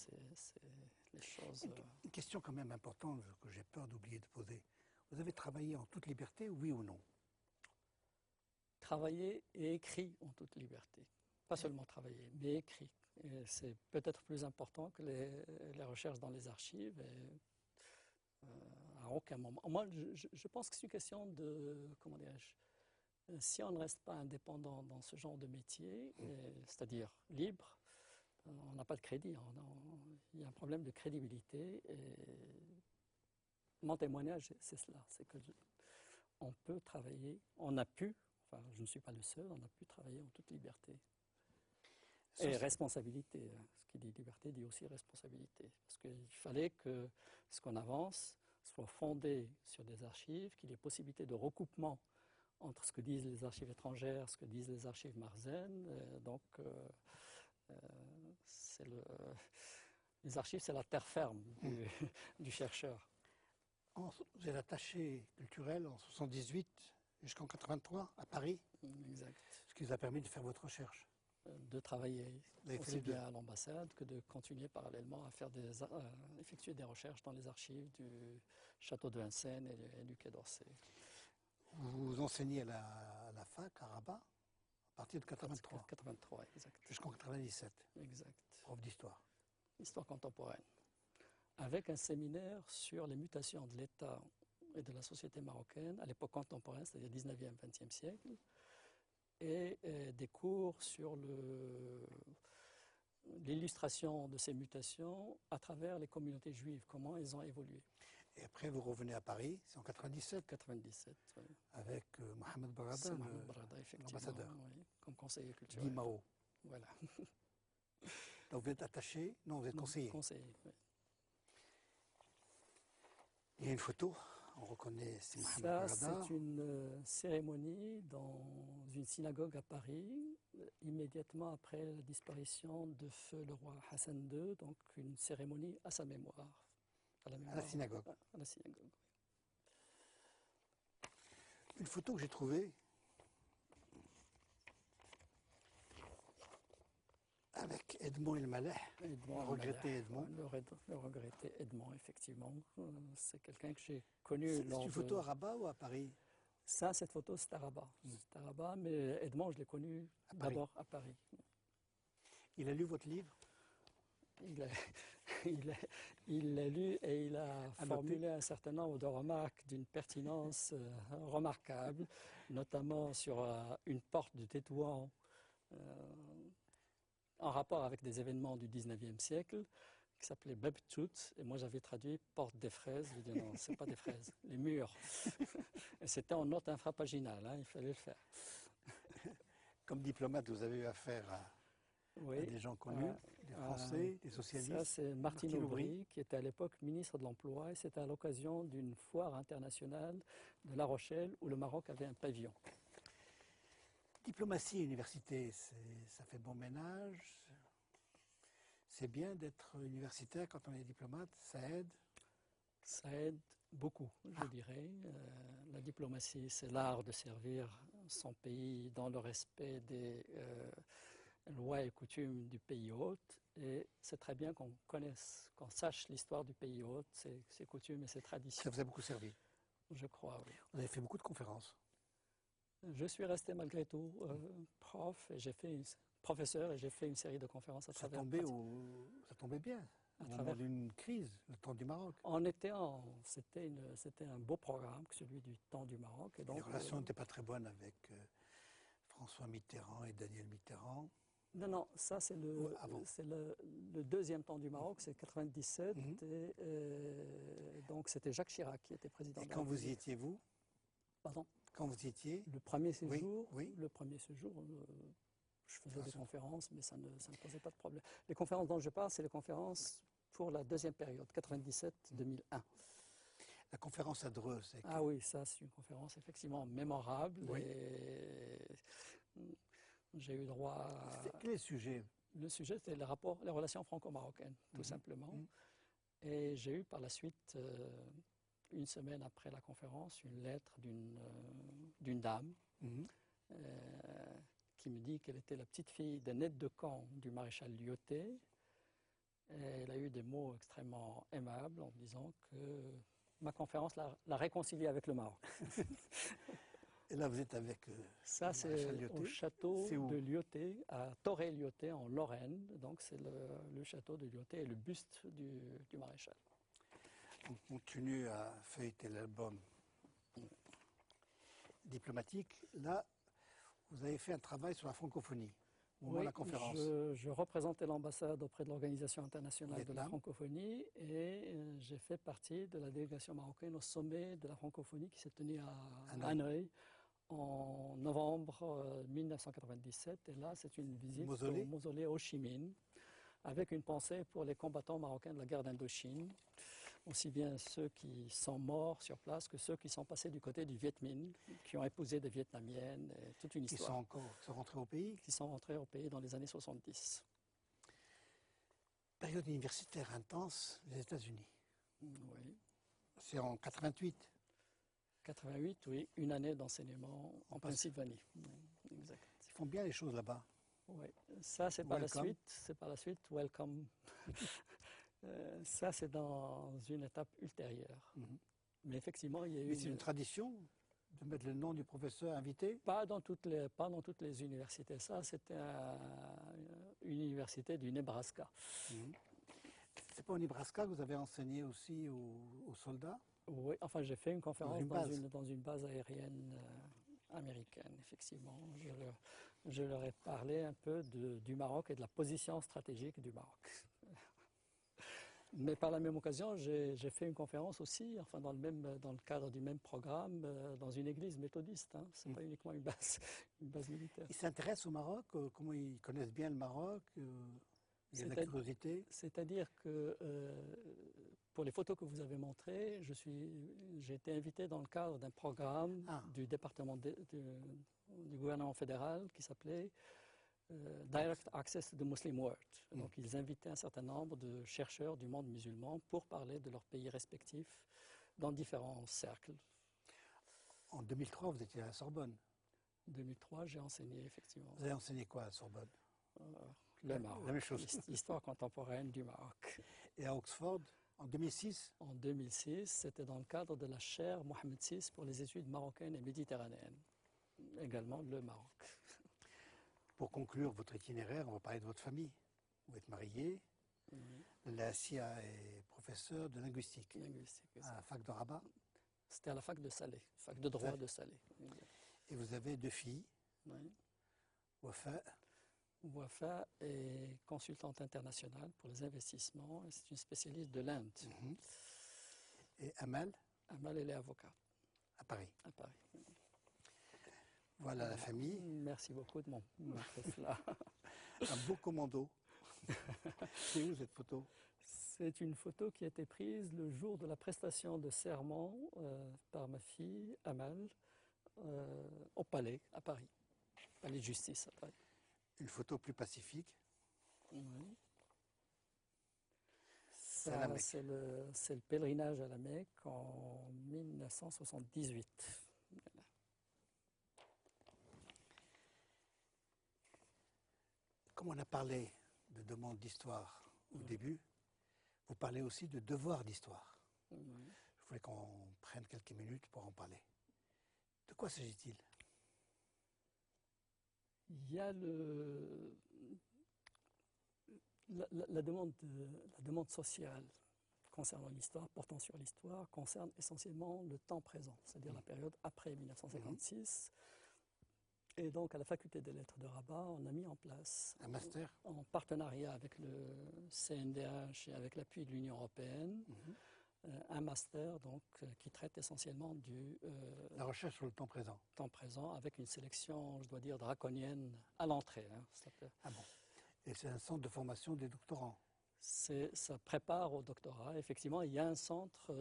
les choses... Une question quand même importante que j'ai peur d'oublier de poser. Vous avez travaillé en toute liberté, oui ou non? Travailler et écrit en toute liberté. Pas seulement travailler, mais écrit. C'est peut-être plus important que les recherches dans les archives. À aucun moment. Moi, je pense que c'est une question de... Comment dirais-je? Si on ne reste pas indépendant dans ce genre de métier, c'est-à-dire libre, on n'a pas de crédit. Il y a un problème de crédibilité. Et mon témoignage, c'est cela. C'est qu'on peut travailler, on a pu, enfin je ne suis pas le seul, on a pu travailler en toute liberté. Et responsabilité. Ce qui dit liberté dit aussi responsabilité. Parce qu'il fallait que ce qu'on avance soit fondé sur des archives, qu'il y ait possibilité de recoupement entre ce que disent les archives étrangères, ce que disent les archives marzennes. Les archives, c'est la terre ferme du chercheur. Vous êtes attaché culturel en 78 jusqu'en 83 à Paris. Exact. Ce qui vous a permis de faire votre recherche. De travailler aussi bien à l'ambassade que de continuer parallèlement à effectuer des recherches dans les archives du château de Vincennes et du Quai d'Orsay. Vous enseignez à la fac à Rabat à partir de 83. 83, exact. Jusqu'en 97. Exact. Prof d'histoire. Histoire contemporaine. Avec un séminaire sur les mutations de l'État et de la société marocaine à l'époque contemporaine, c'est-à-dire 19e, 20e siècle, et des cours sur l'illustration de ces mutations à travers les communautés juives, comment elles ont évolué. Et après, vous revenez à Paris, c'est en 97. 97, oui. Avec Mohamed Barada, l'ambassadeur. Oui, comme conseiller culturel. Mao. Voilà. Donc vous êtes attaché? Non, vous êtes conseiller. Conseiller, oui. Il y a une photo, on reconnaît Mohamed Barada. Ça, c'est une cérémonie dans une synagogue à Paris, immédiatement après la disparition de feu le roi Hassan II, donc une cérémonie à sa mémoire. pas la à mémoire. la synagogue. À la synagogue. Une photo que j'ai trouvée avec Edmond Elmaleh, Edmond le regretté Elmaleh, Edmond. le regretté Edmond, effectivement. C'est quelqu'un que j'ai connu C'est lors une de... photo à Rabat ou à Paris? Ça, cette photo, c'est à Rabat. C'est à Rabat, mais Edmond, je l'ai connu d'abord à Paris. Il a lu votre livre? Il a, il l'a lu et il a formulé un certain nombre de remarques d'une pertinence remarquable, notamment sur une porte de Tétouan en rapport avec des événements du 19e siècle, qui s'appelait Bebtut, et moi j'avais traduit porte des fraises. Je dis non, c'est pas des fraises, les murs. Et c'était en note infrapaginale, hein, il fallait le faire. Comme diplomate, vous avez eu affaire à des gens connus, des Français, des socialistes. Ça, c'est Martine Aubry, qui était à l'époque ministre de l'Emploi, et c'était à l'occasion d'une foire internationale de La Rochelle, où le Maroc avait un pavillon. Diplomatie et université, ça fait bon ménage. C'est bien d'être universitaire quand on est diplomate, ça aide. Ça aide beaucoup, je dirais. La diplomatie, c'est l'art de servir son pays dans le respect des lois et coutumes du pays hôte. Et c'est très bien qu'on connaisse, qu'on sache l'histoire du pays hôte, ses coutumes et ses traditions. Ça vous a beaucoup servi? Je crois, oui. Vous avez fait beaucoup de conférences? Je suis resté malgré tout professeur et j'ai fait une série de conférences à travers. Ça tombait bien, au moment d'une crise, le temps du Maroc. C'était un beau programme, celui du temps du Maroc. Et donc, les relations n'étaient pas très bonnes avec François Mitterrand et Daniel Mitterrand. Non, ça c'est le deuxième temps du Maroc, c'est 97, et donc c'était Jacques Chirac qui était président. Et quand vous y étiez, vous? Pardon? Quand vous y étiez? Le premier séjour, oui. Le premier séjour, je faisais des conférences, mais ça ne posait pas de problème. Les conférences dont je parle, c'est les conférences pour la deuxième période, 97-2001. La conférence à Dreux, c'est... Ah oui, ça c'est une conférence effectivement mémorable. Oui. Et j'ai eu droit à... Quel est le sujet? Le sujet, c'était les relations franco-marocaines, tout simplement. Et j'ai eu par la suite, une semaine après la conférence, une lettre d'une dame qui me dit qu'elle était la petite fille d'un aide de camp du maréchal Lyautey. Et elle a eu des mots extrêmement aimables en me disant que ma conférence l'a réconciliée avec le Maroc. Et là, vous êtes avec ça, c'est au château de Lyautey, à Toré-Lyautey, en Lorraine. Donc, c'est le château de Lyautey et le buste du maréchal. On continue à feuilleter l'album diplomatique. Là, vous avez fait un travail sur la francophonie au moment de la conférence. Je représentais l'ambassade auprès de l'Organisation internationale de la francophonie et j'ai fait partie de la délégation marocaine au sommet de la francophonie qui s'est tenu à Hanoï en novembre 1997. Et là, c'est une visite au mausolée Ho Chi Minh, avec une pensée pour les combattants marocains de la guerre d'Indochine, aussi bien ceux qui sont morts sur place que ceux qui sont passés du côté du Viet Minh, qui ont épousé des Vietnamiennes, et toute une histoire. Qui sont rentrés au pays? Qui sont rentrés au pays dans les années 70. Période universitaire intense, les États-Unis. Oui. C'est en 88? 88, oui, une année d'enseignement en Pennsylvanie. Oui, exact. Ils font bien les choses là-bas. Oui, ça c'est par la suite. C'est par la suite. Welcome. Ça c'est dans une étape ultérieure. Mais effectivement, il y a eu. Mais c'est une tradition de mettre le nom du professeur invité? Pas dans toutes les universités. Ça, c'était une université du Nebraska. C'est pas au Nebraska que vous avez enseigné aussi aux soldats? Oui, enfin j'ai fait une conférence dans une base aérienne américaine, effectivement. Je leur ai parlé un peu du Maroc et de la position stratégique du Maroc. Mais par la même occasion, j'ai fait une conférence aussi, enfin dans le cadre du même programme, dans une église méthodiste. Hein. Ce n'est pas uniquement une base militaire. Ils s'intéressent au Maroc? Comment ils connaissent bien le Maroc? Il y a de la curiosité? C'est-à-dire que pour les photos que vous avez montrées, j'ai été invité dans le cadre d'un programme du département du gouvernement fédéral qui s'appelait Direct Access to the Muslim World. Donc, ils invitaient un certain nombre de chercheurs du monde musulman pour parler de leurs pays respectifs dans différents cercles. En 2003, vous étiez à la Sorbonne. En 2003, j'ai enseigné, effectivement. Vous avez enseigné quoi à la Sorbonne? Le Maroc. La même chose. L'histoire contemporaine du Maroc. Et à Oxford, en 2006? En 2006, c'était dans le cadre de la chaire Mohamed VI pour les études marocaines et méditerranéennes. Également le Maroc. Pour conclure votre itinéraire, on va parler de votre famille. Vous êtes marié. La SIA est professeur de linguistique. À la fac de Rabat. C'était à la fac de Salé, fac de droit de Salé. Et vous avez 2 filles. Oui. Wafa. Wafa est consultante internationale pour les investissements. C'est une spécialiste de l'Inde. Et Amal? Amal, elle est avocate. À Paris. À Paris. Voilà la famille. Merci beaucoup de montrer cela. Un beau commando. C'est où cette photo? C'est une photo qui a été prise le jour de la prestation de serment par ma fille, Amal, au palais, à Paris. Palais de justice, à Paris. Une photo plus pacifique. Oui. C'est le pèlerinage à la Mecque en 1978. Voilà. Comme on a parlé de demande d'histoire au début, vous parlez aussi de devoir d'histoire. Je voulais qu'on prenne quelques minutes pour en parler. De quoi s'agit-il? Il y a la demande sociale concernant l'histoire, portant sur l'histoire, concerne essentiellement le temps présent, c'est-à-dire la période après 1956. Et donc, à la faculté des lettres de Rabat, on a mis en place, un master en partenariat avec le CNDH et avec l'appui de l'Union européenne, un master donc, qui traite essentiellement la recherche sur le temps présent. Temps présent, avec une sélection, je dois dire, draconienne à l'entrée. Ah bon. Et c'est un centre de formation des doctorants? Ça prépare au doctorat. Effectivement, il y a un centre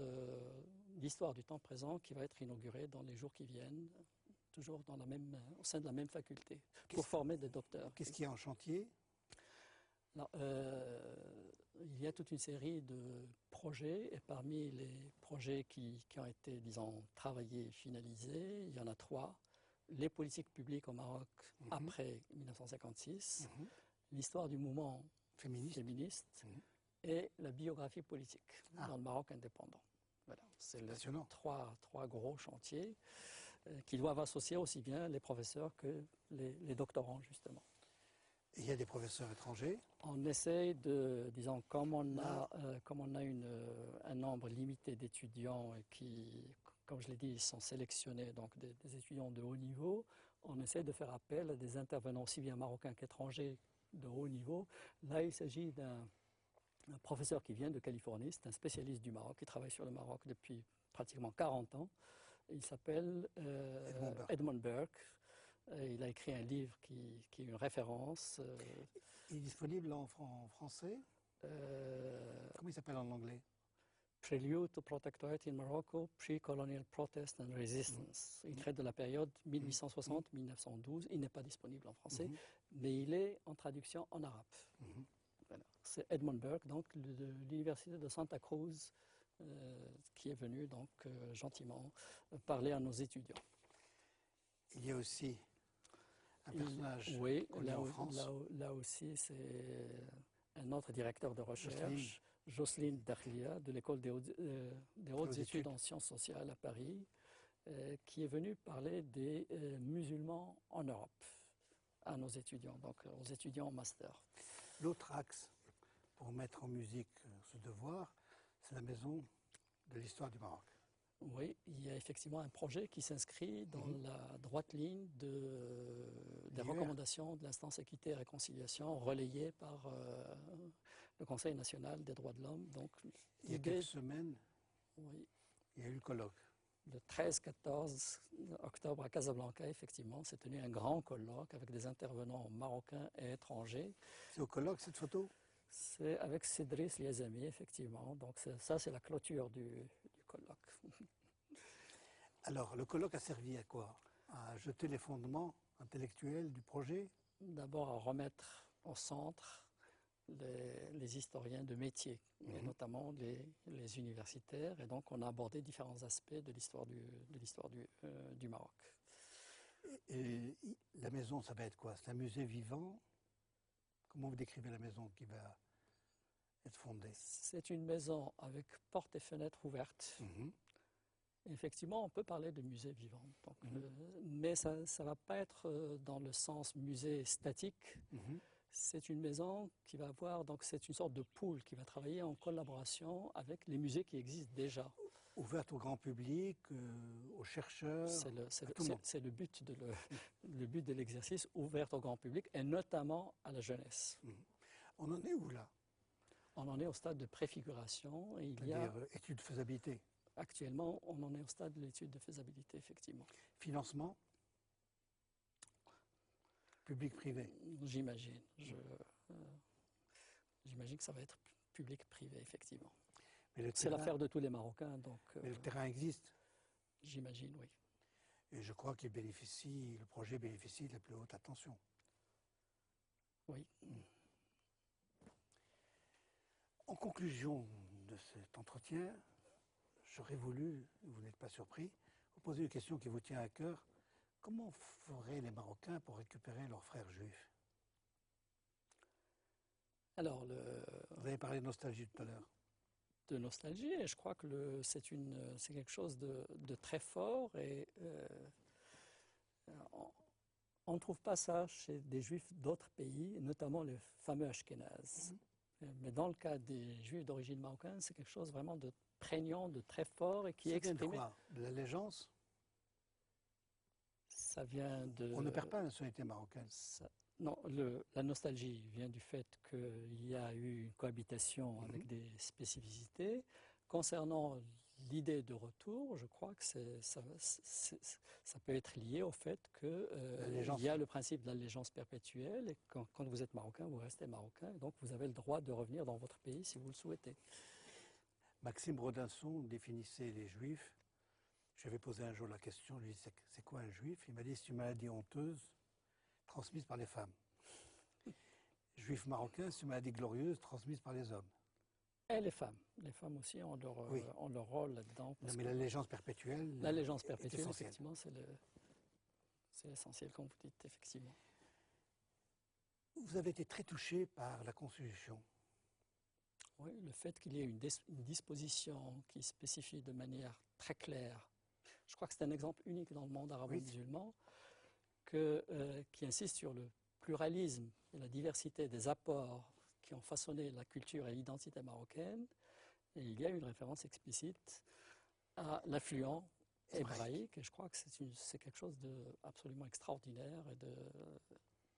d'histoire du temps présent qui va être inauguré dans les jours qui viennent, toujours au sein de la même faculté, pour former des docteurs. Qu'est-ce qu'il y a en chantier? Alors, il y a toute une série de projets, et parmi les projets qui ont été, disons, travaillés et finalisés, il y en a 3. Les politiques publiques au Maroc après 1956, l'histoire du mouvement féministe et la biographie politique dans le Maroc indépendant. Voilà, c'est les trois gros chantiers qui doivent associer aussi bien les professeurs que les doctorants, justement. Et il y a des professeurs étrangers? On essaye de, disons, comme on a un nombre limité d'étudiants qui, comme je l'ai dit, sont sélectionnés, donc des étudiants de haut niveau, on essaie de faire appel à des intervenants aussi bien marocains qu'étrangers de haut niveau. Là, il s'agit d'un professeur qui vient de Californie, c'est un spécialiste du Maroc, qui travaille sur le Maroc depuis pratiquement 40 ans. Il s'appelle Edmund Burke. Il a écrit un livre qui est une référence. Il est disponible en français? Comment il s'appelle en anglais? Prelude to Protectorate in Morocco, Pre-Colonial Protest and Resistance. Il traite de la période 1860-1912. Il n'est pas disponible en français, mais il est en traduction en arabe. Voilà. C'est Edmund Burke, donc, de l'université de Santa Cruz, qui est venu donc gentiment parler à nos étudiants. Il y a aussi un personnage connu en France. Là aussi, c'est un autre directeur de recherche, Jocelyne Dakhlia, de l'école des hautes études en sciences sociales à Paris, qui est venue parler des musulmans en Europe à nos étudiants, donc aux étudiants en master. L'autre axe pour mettre en musique ce devoir, c'est la maison de l'histoire du Maroc. Oui, il y a effectivement un projet qui s'inscrit dans la droite ligne des recommandations de l'instance équité et réconciliation relayées par le Conseil national des droits de l'homme. Donc, il y a quelques semaines, il y a eu le colloque. Le 13-14 octobre à Casablanca, effectivement, s'est tenu un grand colloque avec des intervenants marocains et étrangers. C'est au colloque cette photo? C'est avec Cédric Liazami, effectivement. Donc ça, c'est la clôture du colloque. Alors, le colloque a servi à quoi? À jeter les fondements intellectuels du projet? d'abord à remettre au centre les historiens de métier, et notamment les universitaires. Et donc, on a abordé différents aspects de l'histoire du Maroc. Et la maison, ça va être quoi? C'est un musée vivant? Comment vous décrivez la maison qui va être fondée? C'est une maison avec portes et fenêtres ouvertes. Effectivement, on peut parler de musée vivant. Donc, mais ça ne va pas être dans le sens musée statique. C'est une maison qui va avoir, donc c'est une sorte de pool qui va travailler en collaboration avec les musées qui existent déjà. Ouverte au grand public, aux chercheurs, à tout le monde. C'est le but de l'exercice, ouverte au grand public et notamment à la jeunesse. On en est où là? On en est au stade de préfiguration. Et C'est-à-dire étude de faisabilité. Actuellement, on en est au stade de l'étude de faisabilité, effectivement. Financement? Public-privé? J'imagine. J'imagine que ça va être public-privé, effectivement. C'est l'affaire de tous les Marocains. Donc, mais le terrain existe? J'imagine, oui. Et je crois que le projet bénéficie de la plus haute attention. Oui. En conclusion de cet entretien, j'aurais voulu, vous n'êtes pas surpris, vous poser une question qui vous tient à cœur. Comment feraient les Marocains pour récupérer leurs frères juifs? Alors, vous avez parlé de nostalgie tout à l'heure. De nostalgie, et je crois que c'est quelque chose de très fort, et on ne trouve pas ça chez des juifs d'autres pays, notamment les fameux Ashkénazes. Mais dans le cas des juifs d'origine marocaine, c'est quelque chose vraiment de prégnant, de très fort, et qui est exprimé. Ça vient de quoi? De l'allégeance? Ça vient de... On ne perd pas la nationalité marocaine. Non, la nostalgie vient du fait qu'il y a eu une cohabitation avec des spécificités. Concernant l'idée de retour, je crois que ça peut être lié au fait qu'il y a le principe de l'allégeance perpétuelle, et quand vous êtes marocain, vous restez marocain, et donc vous avez le droit de revenir dans votre pays si vous le souhaitez. Maxime Rodinson définissait les juifs. J'avais posé un jour la question, je lui ai dit, c'est quoi un juif? Il m'a dit, c'est une maladie honteuse transmise par les femmes. Juif marocain, c'est une maladie glorieuse transmise par les hommes. Et les femmes. Les femmes aussi ont leur rôle là-dedans. Non, mais l'allégeance perpétuelle. L'allégeance perpétuelle, effectivement, c'est l'essentiel, comme vous dites, effectivement. Vous avez été très touché par la Constitution. Oui, le fait qu'il y ait une disposition qui spécifie de manière très claire, je crois que c'est un exemple unique dans le monde arabo-musulman, qui insiste sur le pluralisme et la diversité des apports qui ont façonné la culture et l'identité marocaine. Et il y a une référence explicite à l'affluent hébraïque. Et je crois que c'est quelque chose d'absolument extraordinaire et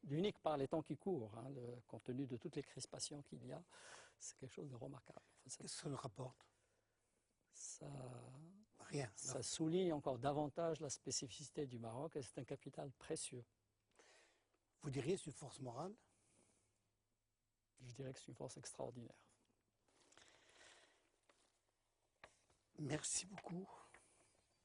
d'unique par les temps qui courent, compte tenu de toutes les crispations qu'il y a. C'est quelque chose de remarquable. Qu'est-ce que ça nous rapporte? Rien. Ça souligne encore davantage la spécificité du Maroc, et c'est un capital précieux. Vous diriez que c'est une force morale? Je dirais que c'est une force extraordinaire. Merci beaucoup.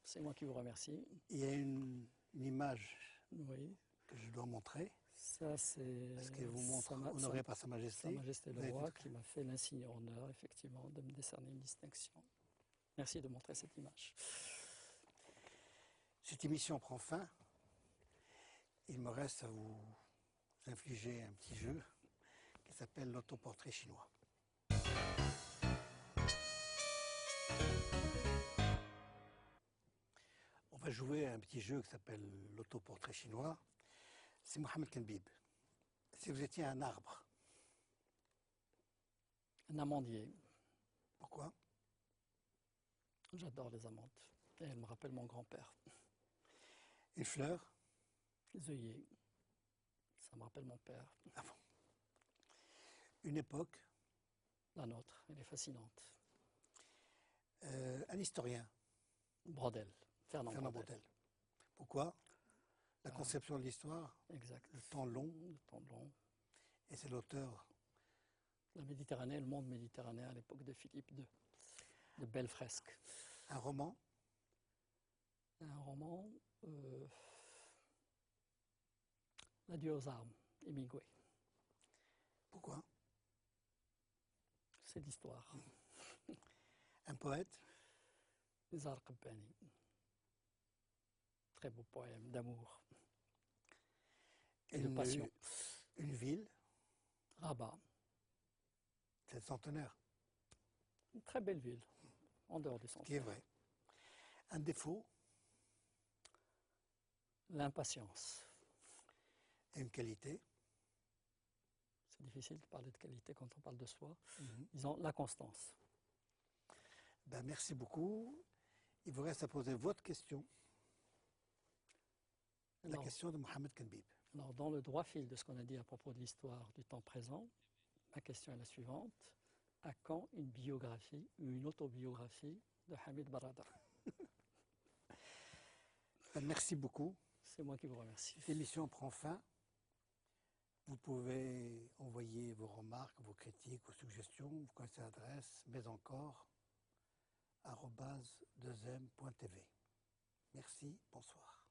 C'est moi qui vous remercie. Il y a une image oui. que je dois montrer. Ça, c'est... Parce qu'elle vous montre honoré par Sa Majesté. Sa Majesté le Roi qui m'a fait l'insigne honneur, effectivement, de me décerner une distinction. Merci de montrer cette image. Cette émission prend fin. Il me reste à vous infliger un petit jeu qui s'appelle l'autoportrait chinois. On va jouer à un petit jeu qui s'appelle l'autoportrait chinois. C'est Mohamed Kenbib. Si vous étiez un arbre. Un amandier. Pourquoi? J'adore les amandes. Et elles me rappellent mon grand-père. Une fleur? Les œillets. Ça me rappelle mon père. Ah bon. Une époque? La nôtre. Elle est fascinante. Un historien? Braudel. Fernand Braudel. Pourquoi? La conception de l'histoire? Exact. Le temps long? Le temps long. Et c'est l'auteur? La Méditerranée, le monde méditerranéen à l'époque de Philippe II. De belles fresques. Un roman? Un roman... L'adieu aux armes, Hemingway. Pourquoi? C'est l'histoire. Un poète? Nizar Qabbani. Très beau poème d'amour et de passion. Une ville? Rabat. C'est le centenaire. Une très belle ville, en dehors du Ce qui est centre. vrai. Un défaut? L'impatience. Et une qualité? C'est difficile de parler de qualité quand on parle de soi. Disons la constance. Ben, merci beaucoup. Il vous reste à poser votre question. La question de Mohamed Kenbib. Alors, dans le droit fil de ce qu'on a dit à propos de l'histoire du temps présent, ma question est la suivante. À quand une biographie ou une autobiographie de Hamid Barrada? Ben, merci beaucoup. C'est moi qui vous remercie. L'émission prend fin. Vous pouvez envoyer vos remarques, vos critiques, vos suggestions. Vous connaissez l'adresse, mais encore, @2m.tv. Merci, bonsoir.